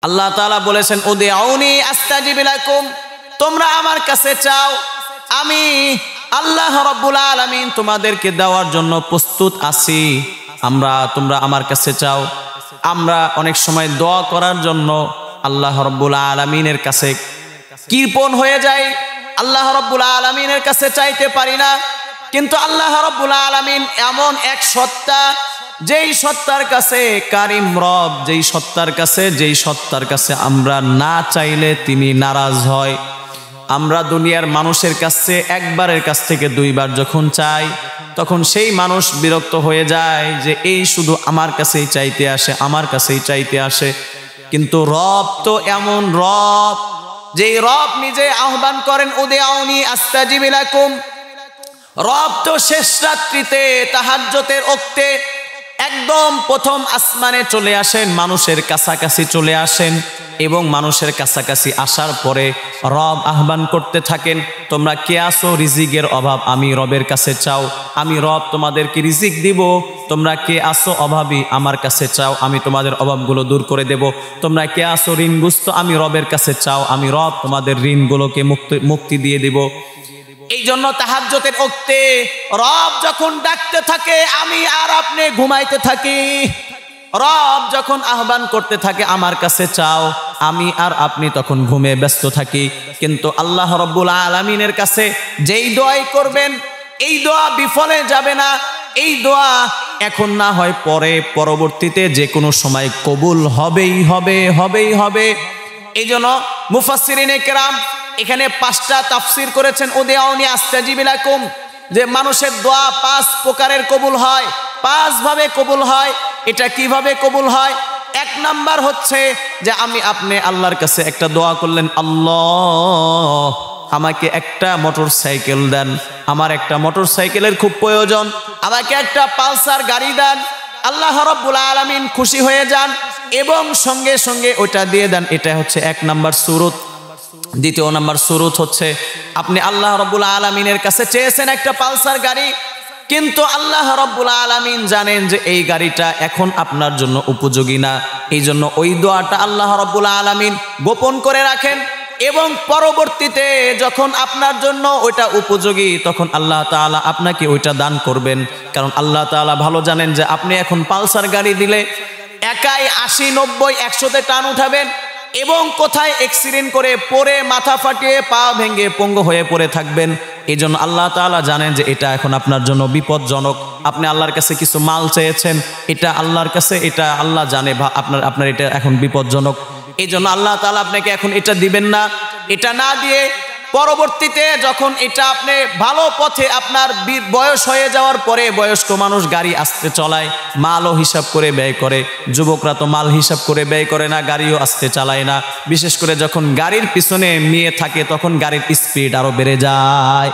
আল্লাহ তাআলা বলেছেন উদউনি আস্তাজিব লাকুম, তোমরা আমার কাছে চাও, আমি আল্লাহ রাব্বুল আলামিন তোমাদেরকে দেওয়ার জন্য প্রস্তুত আছি। তোমরা আমার কাছে চাও। আমরা অনেক সময় দোয়া করার জন্য আল্লাহ রাব্বুল আলামিনের কাছে কৃপণ হয়ে যাই, আল্লাহ রাব্বুল আলামিনের কাছে চাইতে পারি না। কিন্তু আল্লাহ রাব্বুল আলামিন এমন এক সত্তা, যেই সত্তার কাছে কারিম রব, যেই সত্তার কাছে আমরা না চাইলে তিনি নারাজ হয়। আমরা দুনিয়ার মানুষের কাছে একবারের কাছ থেকে দুইবার যখন চাই, তখন সেই মানুষ বিরক্ত হয়ে যায় যে এই শুধু আমার কাছেই চাইতে আসে, আমার কাছেই চাইতে আসে। কিন্তু রব তো এমন রব, যেই রব নিজে আহ্বান করেন উদউনি আস্তাজিব লাকুম। রব তো শেষ রাত্রিতে তাহাজ্জুদের ওক্তে একদম প্রথম আসমানে চলে আসেন, মানুষের কাছাকাছি চলে আসেন, এবং মানুষের কাছাকাছি আসার পরে রব আহ্বান করতে থাকেন, তোমরা কে আসো রিজিকের অভাব, আমি রবের কাছে চাও, আমি রব তোমাদেরকে রিজিক দিব। তোমরা কে আসো অভাবী, আমার কাছে চাও, আমি তোমাদের অভাবগুলো দূর করে দেব। তোমরা কে আসো ঋণগ্রস্ত, আমি রবের কাছে চাও, আমি রব তোমাদের ঋণগুলোকে মুক্তি দিয়ে দিব। এই জন্য তাহাজ্জুদের ওক্তে রব যখন ডাকতে থাকে, আমি আর আপনি ঘুমাইতে থাকি। রব যখন আহ্বান করতে থাকে আমার কাছে চাও, আমি আর আপনি তখন ঘুমে ব্যস্ত থাকি। কিন্তু আল্লাহ রাব্বুল আলামিনের কাছে যেই দোয়াই করবেন, এই দোয়া বিফলে যাবে না। এই দোয়া এখন না হয় পরে, পরবর্তীতে যে কোনো সময় কবুল হবেই হবে। এই জন্য মুফাসসিরিনে কেরাম এখানে 5টা তাফসীর করেছেন উদউনি আস্তাজিব লাকুম, যে মানুষের দোয়া 5 প্রকারের কবুল হয়, 5 ভাবে কবুল হয়। এটা কিভাবে কবুল হয়? 1 নাম্বার হচ্ছে যে আপনি আল্লাহর কাছে একটা দোয়া করলেন, আল্লাহ আমাকে একটা মোটরসাইকেল দেন, আমার একটা মোটরসাইকেলের খুব প্রয়োজন, আমাকে একটা পালসার গাড়ি দেন। আল্লাহ রাব্বুল আলামিন খুশি হয়ে যান এবং সঙ্গে সঙ্গে ওটা দিয়ে দেন। এটা হচ্ছে 1 নাম্বার সুরত। 2 নাম্বার সুরত হচ্ছে আপনি আল্লাহ রাব্বুল আলামিনের কাছে চেয়েছেন একটা পালসার গাড়ি, কিন্তু আল্লাহ রাব্বুল আলামিন জানেন যে এই গাড়িটা এখন আপনার জন্য উপযোগী না, এই জন্য ওই দোয়াটা আল্লাহ রাব্বুল আলামিন গোপন করে রাখেন, এবং পরবর্তীতে যখন আপনার জন্য ওইটা উপযোগী তখন আল্লাহ তাআলা আপনাকে ওইটা দান করবেন। কারণ আল্লাহ তাআলা ভালো জানেন যে আপনি এখন পালসার গাড়ি দিলে একাই 80, 90, 100তে টান উঠাবেন, এবং কোথায় অ্যাক্সিডেন্ট করে পড়ে মাথা ফাটিয়ে পা ভেঙে পঙ্গু হয়ে পড়ে থাকবেন। এই জন্য আল্লাহ তাআলা জানেন যে এটা এখন আপনার জন্য বিপজ্জনক। আপনি আল্লাহর কাছে কিছু মাল চেয়েছেন, এটা আল্লাহর কাছে, এটা আল্লাহ জানে আপনার এটা এখন বিপজ্জনক। এই জন্য আল্লাহ তাআলা আপনাকে এখন এটা দিবেন না। এটা না দিয়ে পরবর্তীতে যখন এটা আপনি ভালো পথে, আপনার বয়স হয়ে যাওয়ার পরে, বয়স্ক মানুষ গাড়ি আস্তে চলায়, মালও হিসাব করে ব্যয় করে, যুবকরা তো মাল হিসাব করে ব্যয় করে না, গাড়িও আস্তে চালায় না। বিশেষ করে যখন গাড়ির পিছনে মেয়ে থাকে তখন গাড়ির স্পিড আরো বেড়ে যায়।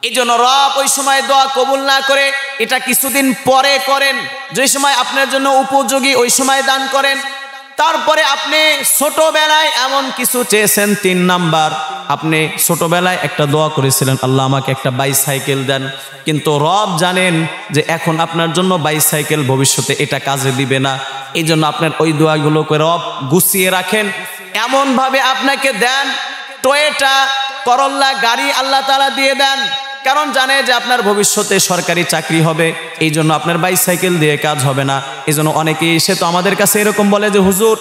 এই জন্য রব ওই সময় দোয়া কবুল না করে এটা কিছুদিন পরে করেন, যে সময় আপনার জন্য উপযোগী ওই সময় দান করেন। তারপরে আপনি ছোটবেলায় এমন কিছু চেয়েছেন। 3 নাম্বার, আপনি ছোটবেলায় একটা দোয়া করেছিলেন, আল্লাহ আমাকে একটা বাইসাইকেল দেন, কিন্তু রব জানেন যে এখন আপনার জন্য বাইসাইকেল ভবিষ্যতে এটা কাজে দিবে না। এই জন্য আপনার ওই দোয়াগুলোকে রব গুছিয়ে রাখেন, এমনভাবে আপনাকে দেন টয়োটা করোলা গাড়ি আল্লাহ তাআলা দিয়ে দেন, কারণ জানে যে আপনার ভবিষ্যতে সরকারি চাকরি হবে। এই জন্য আপনার বাইসাইকেল দিয়ে কাজ হবে না। এই জন্য অনেকেই এসে তো আমাদের কাছে এরকম বলে যে হুজুর,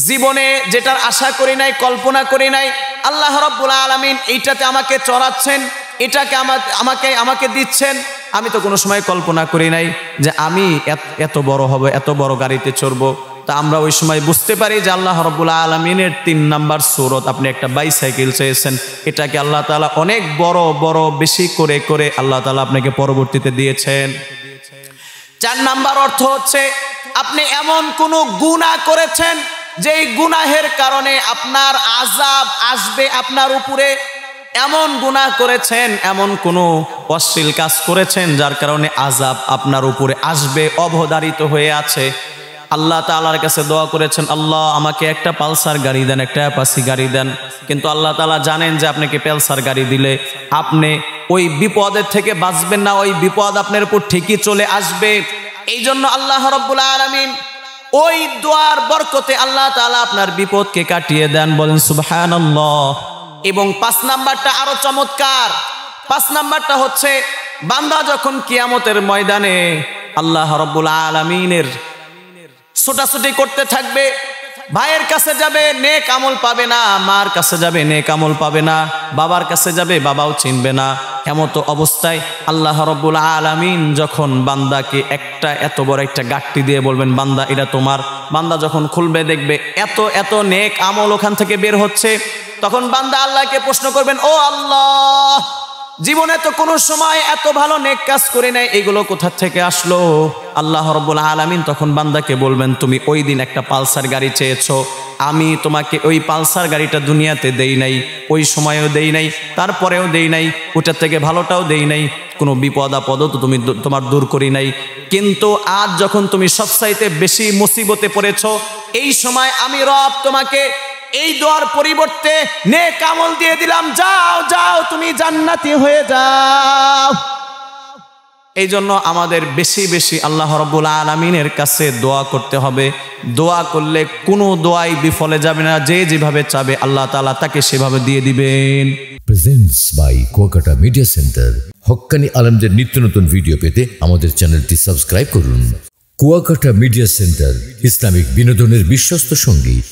জীবনে যেটার আশা করি নাই, কল্পনা করি নাই, আল্লাহ রাব্বুল আলামিন এইটাতে আমাকে চড়াচ্ছেন, এটাকে আমাকে দিচ্ছেন। আমি তো কোনো সময় কল্পনা করি নাই যে আমি এত বড় হব, এত বড় গাড়িতে চড়বো। তা আমরা ওই সময় বুঝতে পারি যে আল্লাহ রাব্বুল আলামিনের 3 নাম্বার সূরত, আপনি একটা বাইসাইকেল চেয়েছেন, এটাকে আল্লাহ তাআলা অনেক বড় বেশি করে আল্লাহ তাআলা আপনাকে পরবর্তীতে দিয়েছেন। 4 নাম্বার অর্থ হচ্ছে আপনি এমন কোন গুনাহ করেছেন যেই গুনাহের কারণে আপনার আযাব আসবে আপনার উপরে। এমন গুনাহ করেছেন, এমন কোনো অশ্লীল কাজ করেছেন যার কারণে আযাব আপনার উপরে আসবে, অবধারিত হয়ে আছে। আল্লাহ তাআলার কাছে দোয়া করেছেন, আল্লাহ আমাকে একটা পালসার গাড়ি দেন, একটা অ্যাপাচি গাড়ি দেন, কিন্তু আল্লাহ তাআলা জানেন যে আপনাকে পালসার গাড়ি দিলে আপনি ওই বিপদের থেকে বাঁচবেন না, ওই বিপদ আপনার উপর ঠিকই চলে আসবে। এই জন্য আল্লাহ রাব্বুল আলামিন ওই দোয়ার বরকতে আল্লাহ তাআলা আপনার বিপদকে কাটিয়ে দেন, বলেন সুবহানাল্লাহ। এবং 5 নাম্বারটা আরো চমৎকার। 5 নাম্বারটা হচ্ছে বান্দা যখন কিয়ামতের ময়দানে আল্লাহ রাব্বুল আলামিনের ছোটাছুটি করতে থাকবে, ভাইয়ের কাছে যাবে নেক আমল পাবে না, মার কাছে যাবে নেক আমল পাবে না, বাবার কাছে যাবে বাবাও চিনবে না। এমত অবস্থায় আল্লাহ রাব্বুল আলামিন যখন বান্দাকে এত বড় একটা গাঁটটি দিয়ে বলবেন বান্দা এটা তোমার, বান্দা যখন খুলবে দেখবে এত নেক আমল ওখান থেকে বের হচ্ছে, তখন বান্দা আল্লাহকে প্রশ্ন করবেন, ও আল্লাহ, জীবনে তো কোনো সময় এত ভালো নেক কাজ করে নাই, এগুলো কোথা থেকে আসলো? আল্লাহ রাব্বুল আলামিন তখন বান্দাকে বলবেন, তুমি ওই দিন একটা পালসার গাড়ি চেয়েছো, আমি তোমাকে ওই পালসার গাড়িটা দুনিয়াতে দেই নাই, ওই সময়েও দেই নাই, তারপরেও দেই নাই, ওটার থেকে ভালোটাও দেই নাই, কোনো বিপদ আপদও তো তোমার দূর করি নাই। কিন্তু আজ যখন তুমি সবচাইতে বেশি মুসিবতে পড়েছো, এই সময় আমি রব তোমাকে এই দোয়ার পরিবর্তে নেক আমল দিয়ে দিলাম, যাও তুমি জান্নাতি হয়ে যাও। এই জন্য আমাদের বেশি আল্লাহ রাব্বুল আলামিনের কাছে দোয়া করতে হবে। দোয়া করলে কোনো দোয়াই বিফলে যাবে না, যে যেভাবে চাবে আল্লাহ তাআলা তাকে সেভাবে দিয়ে দিবেন। Presents by Kuakata media centre. হক্কানি আলেমদের নিত্য নতুন ভিডিও পেতে আমাদের চ্যানেলটি সাবস্ক্রাইব করুন। কুয়াকাটা মিডিয়া সেন্টার, ইসলামিক বিনোদনের বিশ্বস্ত সঙ্গী।